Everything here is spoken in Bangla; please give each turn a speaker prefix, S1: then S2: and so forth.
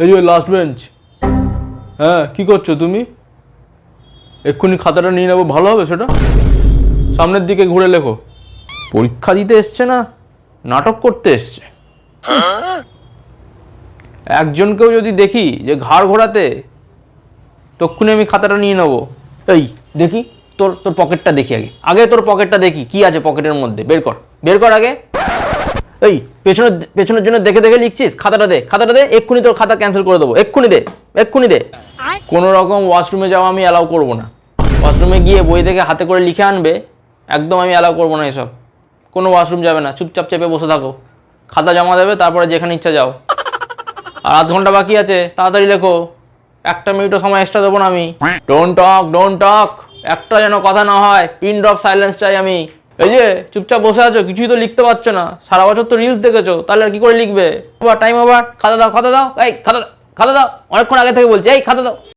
S1: এই যে লাস্ট বেঞ্চ। হ্যাঁ, কি করছো তুমি? এক্ষুনি খাতাটা নিয়ে নেবো, ভালো হবে সেটা। সামনের দিকে ঘুরে লেখো। পরীক্ষা দিতে এসছে না, নাটক করতে এসছে। একজনকেও যদি দেখি যে ঘাড় ঘোরাতে, তক্ষুনি আমি খাতাটা নিয়ে নেবো। এই দেখি তোর তোর পকেটটা দেখি, আগে আগে তোর পকেটটা দেখি কি আছে পকেটের মধ্যে। বের কর, বের কর আগে। এই পেছনের জন্য দেখে দেখে লিখছিস? খাতাটা দে, খাতাটা দে, এক্ষুনি তোর খাতা ক্যান্সেল করে দেবো। এক্ষুনি দে, এক্ষুনি দে। কোনো রকম ওয়াশরুমে যাওয়া আমি অ্যালাউ করবো না। ওয়াশরুমে গিয়ে বই থেকে হাতে করে লিখে আনবে, একদম আমি অ্যালাউ করবো না এসব। কোনো ওয়াশরুম যাবে না, চুপচাপ চেপে বসে থাকো। খাতা জমা দেবে, তারপরে যেখানে ইচ্ছা যাও। আর আধ ঘন্টা বাকি আছে, তাড়াতাড়ি লেখো। 1 মিনিটও সময় এক্সট্রা দেবো না আমি। Don't talk, don't talk. একটা যেন কথা না হয়, পিন ড্রপ সাইলেন্স চাই আমি। এই যে চুপচাপ বসে আছো, কিছুই তো লিখতে পারছো না। সারা বছর তো রিলস দেখেছো, তাহলে আর কি করে লিখবে? Time over. খাতা দাও, খাতা দাও, এই খাতা, খাতা দাও। অনেকক্ষণ আগে থেকে বলছি, এই খাতা দাও।